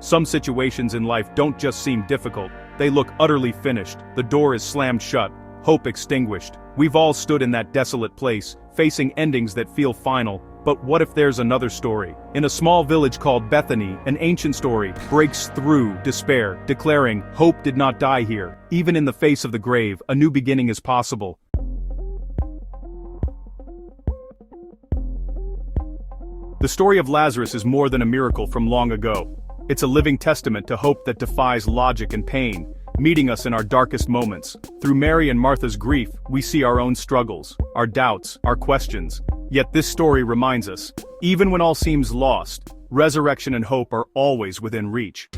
Some situations in life don't just seem difficult, they look utterly finished. The door is slammed shut, hope extinguished. We've all stood in that desolate place, facing endings that feel final. But what if there's another story? In a small village called Bethany, an ancient story breaks through despair, declaring, hope did not die here. Even in the face of the grave, a new beginning is possible. The story of Lazarus is more than a miracle from long ago. It's a living testament to hope that defies logic and pain, meeting us in our darkest moments. Through Mary and Martha's grief, we see our own struggles, our doubts, our questions. Yet this story reminds us, even when all seems lost, resurrection and hope are always within reach.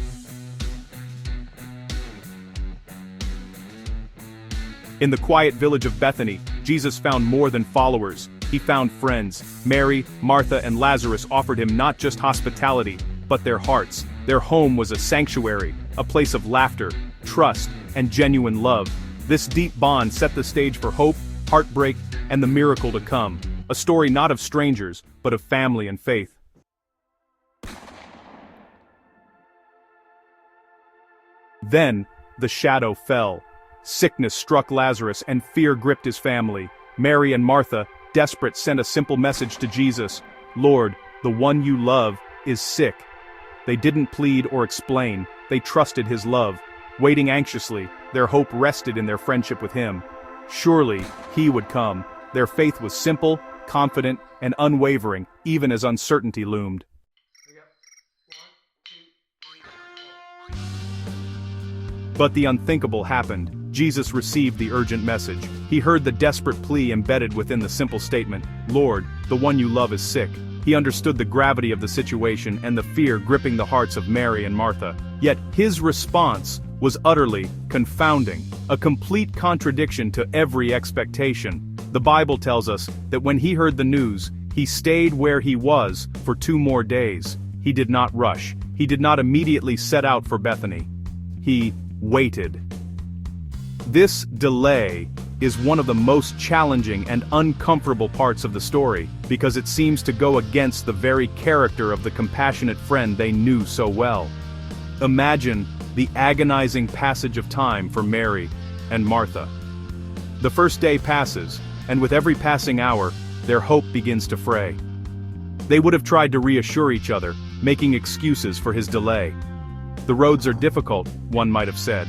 In the quiet village of Bethany, Jesus found more than followers. He found friends. Mary, Martha, and Lazarus offered him not just hospitality, but their hearts. Their home was a sanctuary, a place of laughter, trust, and genuine love. This deep bond set the stage for hope, heartbreak, and the miracle to come. A story not of strangers, but of family and faith. Then, the shadow fell. Sickness struck Lazarus and fear gripped his family. Mary and Martha, desperate, sent a simple message to Jesus: Lord, the one you love is sick. They didn't plead or explain, they trusted his love. Waiting anxiously, their hope rested in their friendship with him. Surely, he would come. Their faith was simple, confident, and unwavering, even as uncertainty loomed. But the unthinkable happened. Jesus received the urgent message. He heard the desperate plea embedded within the simple statement, Lord, the one you love is sick. He understood the gravity of the situation and the fear gripping the hearts of Mary and Martha. Yet his response was utterly confounding, a complete contradiction to every expectation. The Bible tells us that when he heard the news, he stayed where he was for 2 more days. He did not rush. He did not immediately set out for Bethany. He waited. This delay is one of the most challenging and uncomfortable parts of the story, because it seems to go against the very character of the compassionate friend they knew so well. Imagine the agonizing passage of time for Mary and Martha. The first day passes, and with every passing hour, their hope begins to fray. They would have tried to reassure each other, making excuses for his delay. The roads are difficult, one might have said.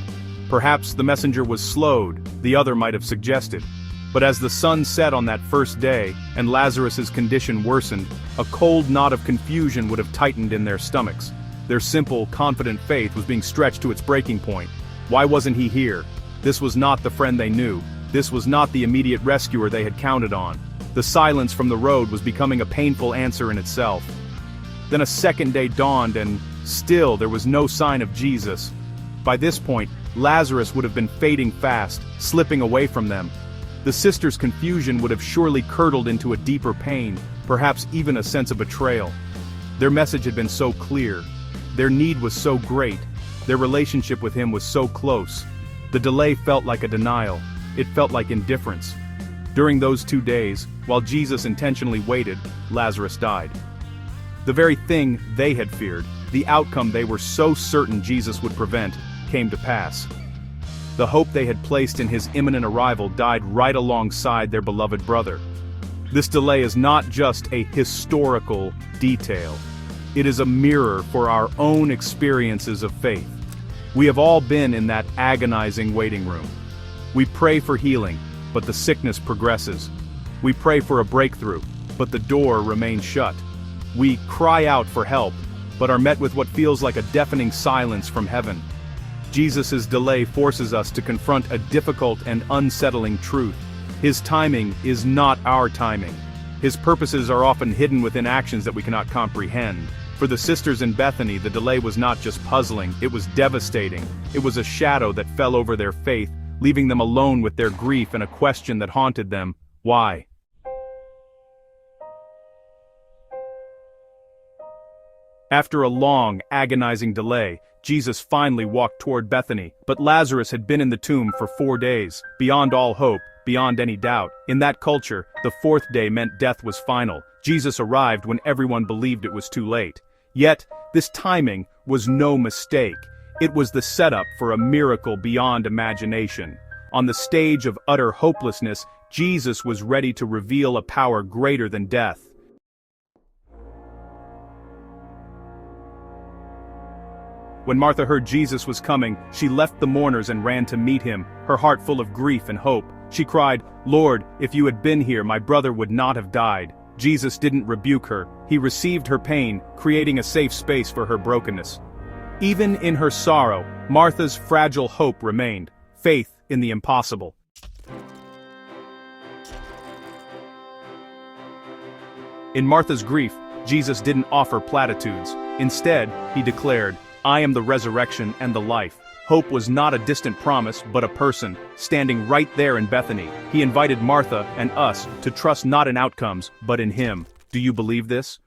Perhaps the messenger was slowed, the other might have suggested. But as the sun set on that first day, and Lazarus's condition worsened, a cold knot of confusion would have tightened in their stomachs. Their simple, confident faith was being stretched to its breaking point. Why wasn't he here? This was not the friend they knew. This was not the immediate rescuer they had counted on. The silence from the road was becoming a painful answer in itself. Then a second day dawned and, still, there was no sign of Jesus. By this point, Lazarus would have been fading fast, slipping away from them. The sisters' confusion would have surely curdled into a deeper pain, perhaps even a sense of betrayal. Their message had been so clear. Their need was so great. Their relationship with him was so close. The delay felt like a denial. It felt like indifference. During those 2 days, while Jesus intentionally waited, Lazarus died. The very thing they had feared, the outcome they were so certain Jesus would prevent, came to pass. The hope they had placed in his imminent arrival died right alongside their beloved brother. This delay is not just a historical detail. It is a mirror for our own experiences of faith. We have all been in that agonizing waiting room. We pray for healing, but the sickness progresses. We pray for a breakthrough, but the door remains shut. We cry out for help, but are met with what feels like a deafening silence from heaven. Jesus' delay forces us to confront a difficult and unsettling truth. His timing is not our timing. His purposes are often hidden within actions that we cannot comprehend. For the sisters in Bethany, the delay was not just puzzling, it was devastating. It was a shadow that fell over their faith, leaving them alone with their grief and a question that haunted them: why? After a long, agonizing delay, Jesus finally walked toward Bethany, but Lazarus had been in the tomb for 4 days, beyond all hope, beyond any doubt. In that culture, the 4th day meant death was final. Jesus arrived when everyone believed it was too late. Yet, This timing was no mistake. It was the setup for a miracle beyond imagination. On the stage of utter hopelessness, Jesus was ready to reveal a power greater than death. When Martha heard Jesus was coming, she left the mourners and ran to meet him, her heart full of grief and hope. She cried, "Lord, if you had been here, my brother would not have died." Jesus didn't rebuke her. He received her pain, creating a safe space for her brokenness. Even in her sorrow, Martha's fragile hope remained, faith in the impossible. In Martha's grief, Jesus didn't offer platitudes. Instead, he declared, "I am the resurrection and the life." Hope was not a distant promise, but a person, standing right there in Bethany. He invited Martha and us to trust not in outcomes, but in him. Do you believe this?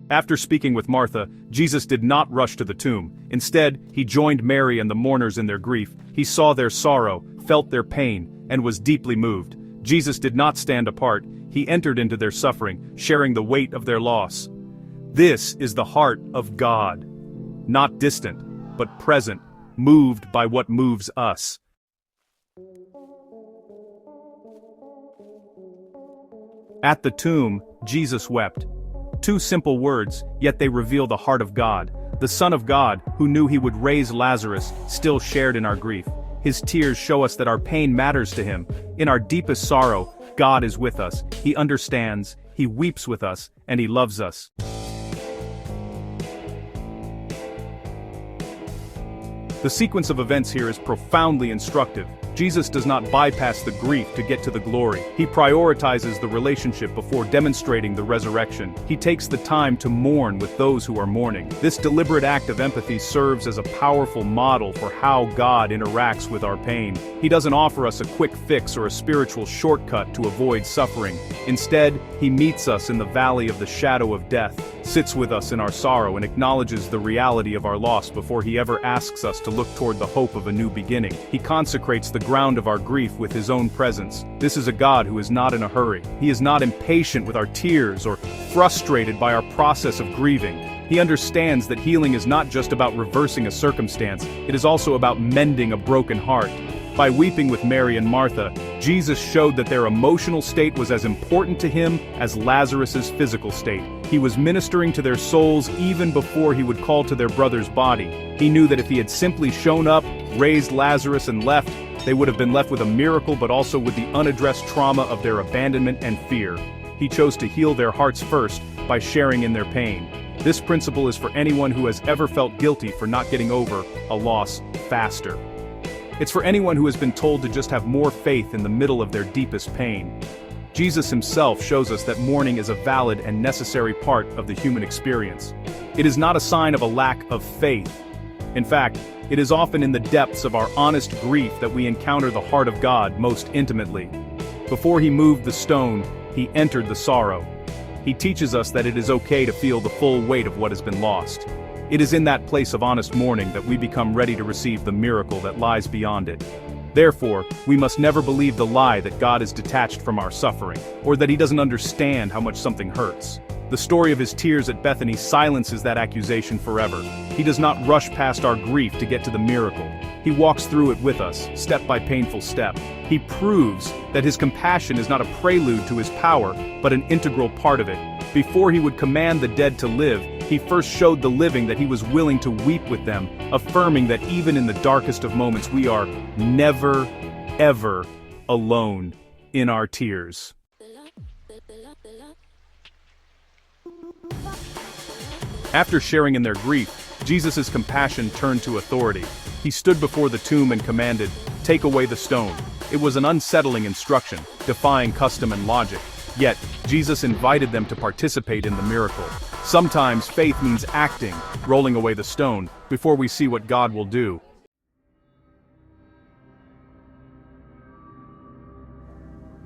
After speaking with Martha, Jesus did not rush to the tomb. Instead, he joined Mary and the mourners in their grief. He saw their sorrow, felt their pain, and was deeply moved. Jesus did not stand apart. He entered into their suffering, sharing the weight of their loss. This is the heart of God. Not distant, but present, moved by what moves us. At the tomb, Jesus wept. Two simple words, yet they reveal the heart of God. The Son of God, who knew he would raise Lazarus, still shared in our grief. His tears show us that our pain matters to him. In our deepest sorrow, God is with us. He understands, he weeps with us, and he loves us. The sequence of events here is profoundly instructive. Jesus does not bypass the grief to get to the glory. He prioritizes the relationship before demonstrating the resurrection. He takes the time to mourn with those who are mourning. This deliberate act of empathy serves as a powerful model for how God interacts with our pain. He doesn't offer us a quick fix or a spiritual shortcut to avoid suffering. Instead, he meets us in the valley of the shadow of death, sits with us in our sorrow, and acknowledges the reality of our loss before he ever asks us to look toward the hope of a new beginning. He consecrates the ground of our grief with his own presence. This is a God who is not in a hurry. He is not impatient with our tears or frustrated by our process of grieving. He understands that healing is not just about reversing a circumstance, it is also about mending a broken heart. By weeping with Mary and Martha, Jesus showed that their emotional state was as important to him as Lazarus's physical state. He was ministering to their souls even before he would call to their brother's body. He knew that if he had simply shown up, raised Lazarus, and left, they would have been left with a miracle but also with the unaddressed trauma of their abandonment and fear. He chose to heal their hearts first by sharing in their pain. This principle is for anyone who has ever felt guilty for not getting over a loss faster. It's for anyone who has been told to just have more faith in the middle of their deepest pain. Jesus himself shows us that mourning is a valid and necessary part of the human experience. It is not a sign of a lack of faith. In fact, it is often in the depths of our honest grief that we encounter the heart of God most intimately. Before he moved the stone, he entered the sorrow. He teaches us that it is okay to feel the full weight of what has been lost. It is in that place of honest mourning that we become ready to receive the miracle that lies beyond it. Therefore, we must never believe the lie that God is detached from our suffering, or that he doesn't understand how much something hurts. The story of his tears at Bethany silences that accusation forever. He does not rush past our grief to get to the miracle. He walks through it with us, step by painful step. He proves that his compassion is not a prelude to his power, but an integral part of it. Before he would command the dead to live, he first showed the living that he was willing to weep with them, affirming that even in the darkest of moments we are never, ever alone in our tears. After sharing in their grief, Jesus' compassion turned to authority. He stood before the tomb and commanded, "Take away the stone." It was an unsettling instruction, defying custom and logic. Yet, Jesus invited them to participate in the miracle. Sometimes faith means acting, rolling away the stone, before we see what God will do.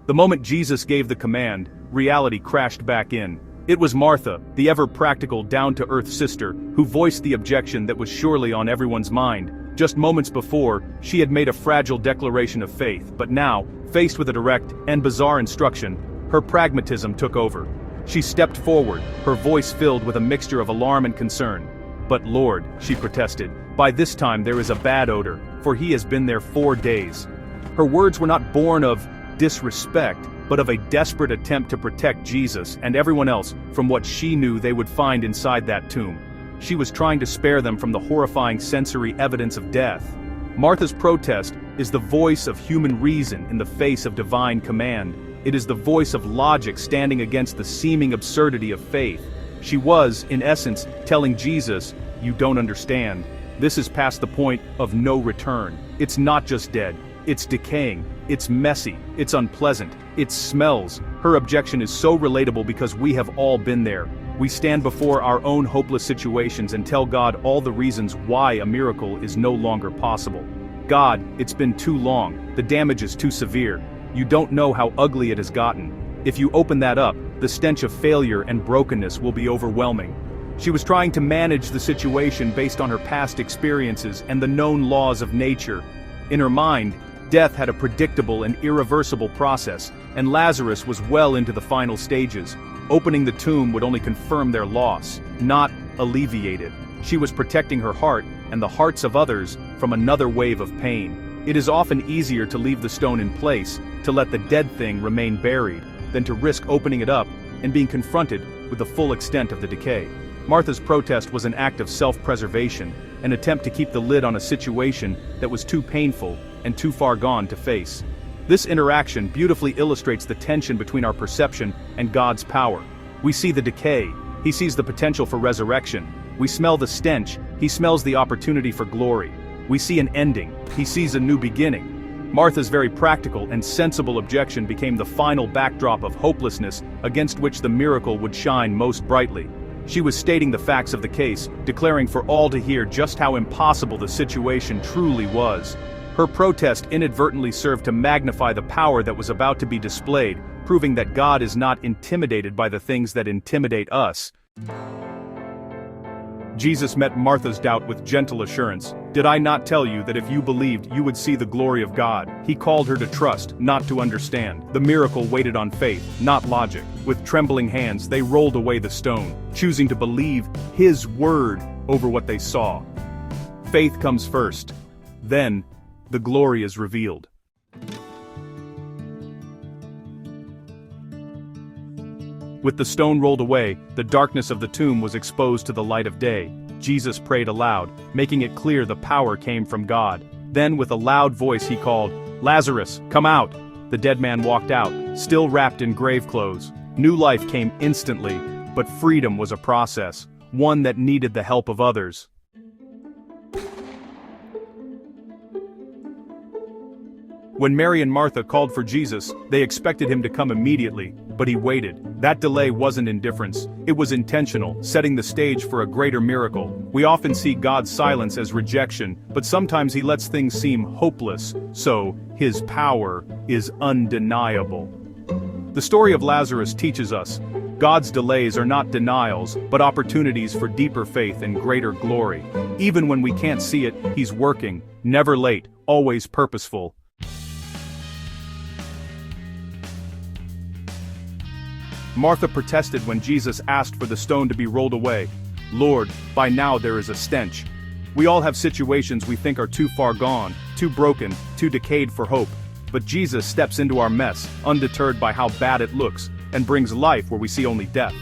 The moment Jesus gave the command, reality crashed back in. It was Martha, the ever-practical, down-to-earth sister, who voiced the objection that was surely on everyone's mind. Just moments before, she had made a fragile declaration of faith, but now, faced with a direct and bizarre instruction, Her pragmatism took over. She stepped forward, her voice filled with a mixture of alarm and concern. "But Lord," she protested, "by this time there is a bad odor, for he has been there 4 days." Her words were not born of disrespect, but of a desperate attempt to protect Jesus and everyone else from what she knew they would find inside that tomb. She was trying to spare them from the horrifying sensory evidence of death. Martha's protest is the voice of human reason in the face of divine command. It is the voice of logic standing against the seeming absurdity of faith. She was, in essence, telling Jesus, "You don't understand. This is past the point of no return. It's not just dead. It's decaying. It's messy. It's unpleasant. It smells." Her objection is so relatable because we have all been there. We stand before our own hopeless situations and tell God all the reasons why a miracle is no longer possible. "God, it's been too long. The damage is too severe. You don't know how ugly it has gotten. If you open that up, the stench of failure and brokenness will be overwhelming." She was trying to manage the situation based on her past experiences and the known laws of nature. In her mind, death had a predictable and irreversible process, and Lazarus was well into the final stages. Opening the tomb would only confirm their loss, not alleviate it. She was protecting her heart and the hearts of others from another wave of pain. It is often easier to leave the stone in place, to let the dead thing remain buried, than to risk opening it up and being confronted with the full extent of the decay. Martha's protest was an act of self-preservation, an attempt to keep the lid on a situation that was too painful and too far gone to face. This interaction beautifully illustrates the tension between our perception and God's power. We see the decay, he sees the potential for resurrection. We smell the stench, he smells the opportunity for glory. We see an ending, he sees a new beginning. Martha's very practical and sensible objection became the final backdrop of hopelessness against which the miracle would shine most brightly. She was stating the facts of the case, declaring for all to hear just how impossible the situation truly was. Her protest inadvertently served to magnify the power that was about to be displayed, proving that God is not intimidated by the things that intimidate us. Jesus met Martha's doubt with gentle assurance. "Did I not tell you that if you believed, you would see the glory of God?" He called her to trust, not to understand. The miracle waited on faith, not logic. With trembling hands, they rolled away the stone, choosing to believe His word over what they saw. Faith comes first. Then, the glory is revealed. With the stone rolled away, the darkness of the tomb was exposed to the light of day. Jesus prayed aloud, making it clear the power came from God. Then with a loud voice he called, "Lazarus, come out!" The dead man walked out, still wrapped in grave clothes. New life came instantly, but freedom was a process, one that needed the help of others. When Mary and Martha called for Jesus, they expected him to come immediately, but he waited. That delay wasn't indifference, it was intentional, setting the stage for a greater miracle. We often see God's silence as rejection, but sometimes he lets things seem hopeless, so his power is undeniable. The story of Lazarus teaches us, God's delays are not denials, but opportunities for deeper faith and greater glory. Even when we can't see it, he's working, never late, always purposeful. Martha protested when Jesus asked for the stone to be rolled away. "Lord, by now there is a stench." We all have situations we think are too far gone, too broken, too decayed for hope. But Jesus steps into our mess, undeterred by how bad it looks, and brings life where we see only death.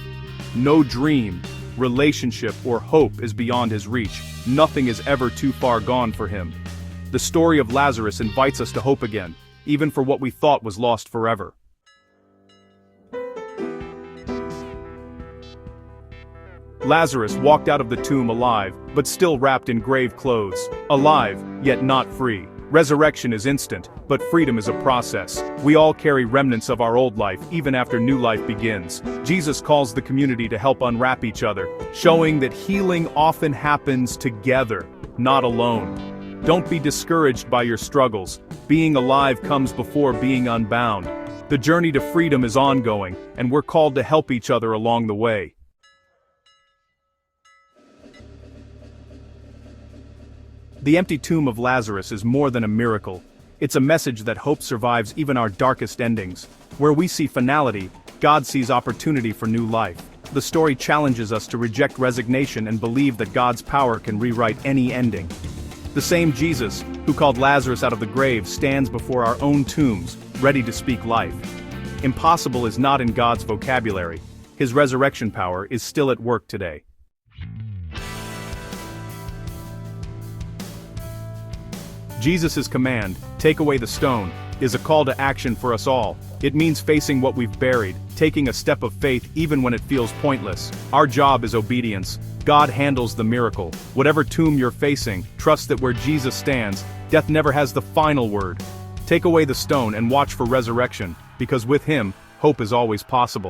No dream, relationship, or hope is beyond his reach. Nothing is ever too far gone for him. The story of Lazarus invites us to hope again, even for what we thought was lost forever. Lazarus walked out of the tomb alive, but still wrapped in grave clothes. Alive, yet not free. Resurrection is instant, but freedom is a process. We all carry remnants of our old life even after new life begins. Jesus calls the community to help unwrap each other, showing that healing often happens together, not alone. Don't be discouraged by your struggles. Being alive comes before being unbound. The journey to freedom is ongoing, and we're called to help each other along the way. The empty tomb of Lazarus is more than a miracle. It's a message that hope survives even our darkest endings. Where we see finality, God sees opportunity for new life. The story challenges us to reject resignation and believe that God's power can rewrite any ending. The same Jesus, who called Lazarus out of the grave, stands before our own tombs, ready to speak life. Impossible is not in God's vocabulary. His resurrection power is still at work today. Jesus' command, "Take away the stone," is a call to action for us all. It means facing what we've buried, taking a step of faith even when it feels pointless. Our job is obedience. God handles the miracle. Whatever tomb you're facing, trust that where Jesus stands, death never has the final word. Take away the stone and watch for resurrection, because with him, hope is always possible.